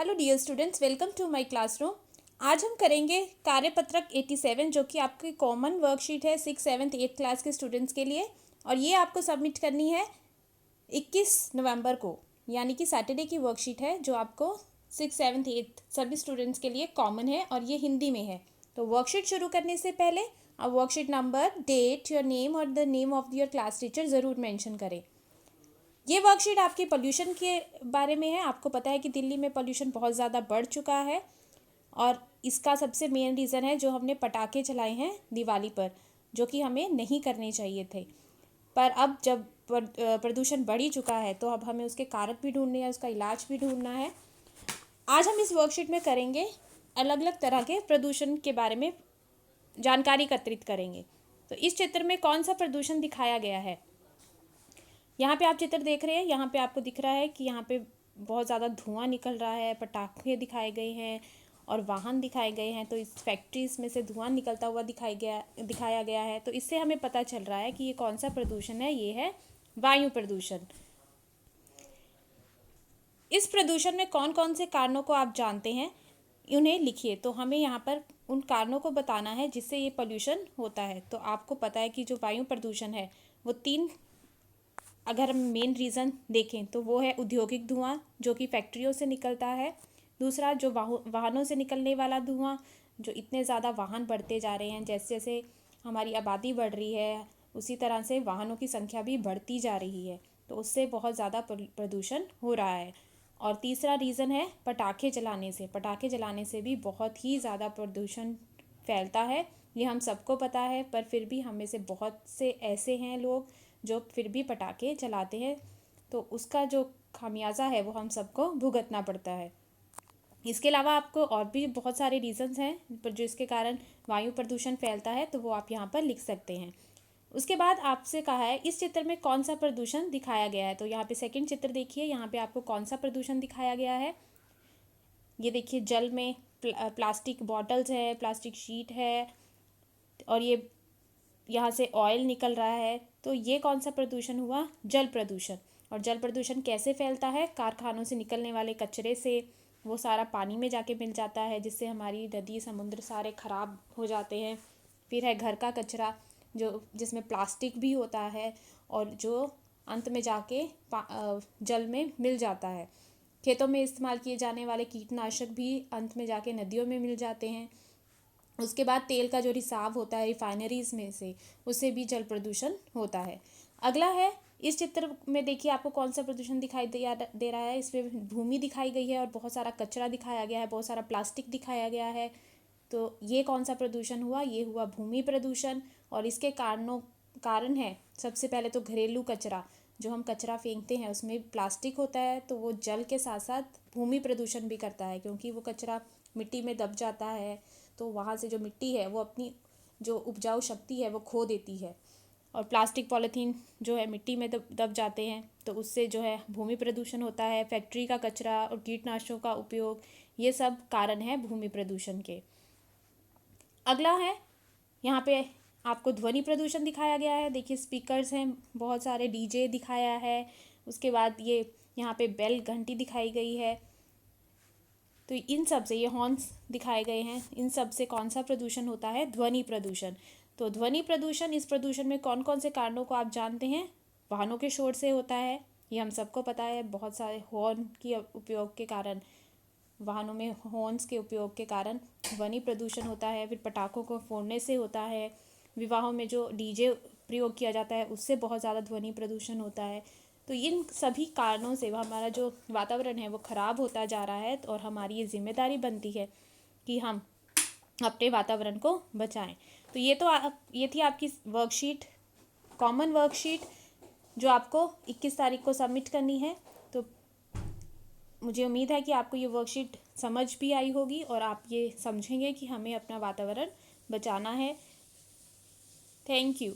Hello dear students, welcome to my classroom. आज हम करेंगे कार्यपत्रक 87 जो कि आपकी कॉमन वर्कशीट है 6, 7, 8 क्लास के स्टूडेंट्स के लिए। और ये आपको सबमिट करनी है 21 नवंबर को, यानी कि सैटरडे की वर्कशीट है जो आपको 6, 7, 8 सभी स्टूडेंट्स के लिए कॉमन है और ये हिंदी में है। तो वर्कशीट शुरू करने से पहले आप worksheet number, date, your name और the name of your class teacher ज़रूर मेंशन करें। ये वर्कशीट आपके पोल्यूशन के बारे में है। आपको पता है कि दिल्ली में पोल्यूशन बहुत ज़्यादा बढ़ चुका है और इसका सबसे मेन रीज़न है जो हमने पटाखे चलाए हैं दिवाली पर, जो कि हमें नहीं करने चाहिए थे। पर अब जब प्रदूषण बढ़ ही चुका है तो अब हमें उसके कारक भी ढूंढने हैं, उसका इलाज भी ढूंढना है। आज हम इस वर्कशीट में करेंगे अलग अलग तरह के प्रदूषण के बारे में जानकारी एकत्रित करेंगे। तो इस चित्र में कौन सा प्रदूषण दिखाया गया है? यहाँ पे आप चित्र देख रहे हैं, यहाँ पे आपको दिख रहा है कि यहाँ पे बहुत ज़्यादा धुआं निकल रहा है, पटाखे दिखाए गए हैं और वाहन दिखाए गए हैं। तो इस फैक्ट्रीज में से धुआं निकलता हुआ दिखाया गया है। तो इससे हमें पता चल रहा है कि ये कौन सा प्रदूषण है, ये है वायु प्रदूषण। इस प्रदूषण में कौन कौन से कारणों को आप जानते हैं, उन्हें लिखिए। तो हमें यहाँ पर उन कारणों को बताना है जिससे ये पोल्यूशन होता है। तो आपको पता है कि जो वायु प्रदूषण है वो 3, अगर हम मेन रीज़न देखें तो वो है औद्योगिक धुआं जो कि फैक्ट्रियों से निकलता है। दूसरा जो वाहनों से निकलने वाला धुआं, जो इतने ज़्यादा वाहन बढ़ते जा रहे हैं, जैसे जैसे हमारी आबादी बढ़ रही है उसी तरह से वाहनों की संख्या भी बढ़ती जा रही है, तो उससे बहुत ज़्यादा प्रदूषण हो रहा है। और तीसरा रीज़न है पटाखे जलाने से। पटाखे जलाने से भी बहुत ही ज़्यादा प्रदूषण फैलता है, ये हम सबको पता है। पर फिर भी हमें से बहुत से ऐसे हैं लोग जो फिर भी पटाखे चलाते हैं, तो उसका जो खामियाजा है वो हम सबको भुगतना पड़ता है। इसके अलावा आपको और भी बहुत सारे रीज़न्स हैं पर जो इसके कारण वायु प्रदूषण फैलता है, तो वो आप यहाँ पर लिख सकते हैं। उसके बाद आपसे कहा है इस चित्र में कौन सा प्रदूषण दिखाया गया है। तो यहाँ पे सेकंड चित्र देखिए, यहाँ पे आपको कौन सा प्रदूषण दिखाया गया है। ये देखिए, जल में प्लास्टिक बॉटल्स है, प्लास्टिक शीट है और ये यहाँ से ऑयल निकल रहा है। तो ये कौन सा प्रदूषण हुआ? जल प्रदूषण। और जल प्रदूषण कैसे फैलता है? कारखानों से निकलने वाले कचरे से वो सारा पानी में जाके मिल जाता है, जिससे हमारी नदी समुद्र सारे खराब हो जाते हैं। फिर है घर का कचरा, जो जिसमें प्लास्टिक भी होता है और जो अंत में जाके जल में मिल जाता है। खेतों में इस्तेमाल किए जाने वाले कीटनाशक भी अंत में जाके नदियों में मिल जाते हैं। उसके बाद तेल का जो रिसाव होता है रिफाइनरीज में से, उससे भी जल प्रदूषण होता है। अगला है, इस चित्र में देखिए आपको कौन सा प्रदूषण दिखाई दे रहा है। इसमें भूमि दिखाई गई है और बहुत सारा कचरा दिखाया गया है, बहुत सारा प्लास्टिक दिखाया गया है। तो ये कौन सा प्रदूषण हुआ? ये हुआ भूमि प्रदूषण। और इसके कारण है सबसे पहले तो घरेलू कचरा। जो हम कचरा फेंकते हैं उसमें प्लास्टिक होता है, तो वो जल के साथ साथ भूमि प्रदूषण भी करता है, क्योंकि वो कचरा मिट्टी में दब जाता है, तो वहाँ से जो मिट्टी है वो अपनी जो उपजाऊ शक्ति है वो खो देती है। और प्लास्टिक पॉलीथीन जो है मिट्टी में दब जाते हैं, तो उससे जो है भूमि प्रदूषण होता है। फैक्ट्री का कचरा और कीटनाशकों का उपयोग, ये सब कारण है भूमि प्रदूषण के। अगला है, यहाँ पे आपको ध्वनि प्रदूषण दिखाया गया है। देखिए स्पीकर्स हैं, बहुत सारे डीजे दिखाया है। उसके बाद ये यहाँ पे बेल घंटी दिखाई गई है। तो इन सब से, ये हॉर्न्स दिखाए गए हैं, इन सब से कौन सा प्रदूषण होता है? ध्वनि प्रदूषण। तो ध्वनि प्रदूषण, इस प्रदूषण में कौन कौन से कारणों को आप जानते हैं? वाहनों के शोर से होता है, ये हम सबको पता है। बहुत सारे हॉर्न की उपयोग के कारण, वाहनों में हॉर्न्स के उपयोग के कारण ध्वनि प्रदूषण होता है। फिर पटाखों को फोड़ने से होता है। विवाहों में जो डीजे प्रयोग किया जाता है उससे बहुत ज़्यादा ध्वनि प्रदूषण होता है। तो इन सभी कारणों से हमारा जो वातावरण है वो ख़राब होता जा रहा है, और हमारी ये जिम्मेदारी बनती है कि हम अपने वातावरण को बचाएं। तो ये थी आपकी वर्कशीट, कॉमन वर्कशीट, जो आपको 21 तारीख को सबमिट करनी है। तो मुझे उम्मीद है कि आपको ये वर्कशीट समझ भी आई होगी और आप ये समझेंगे कि हमें अपना वातावरण बचाना है। Thank you.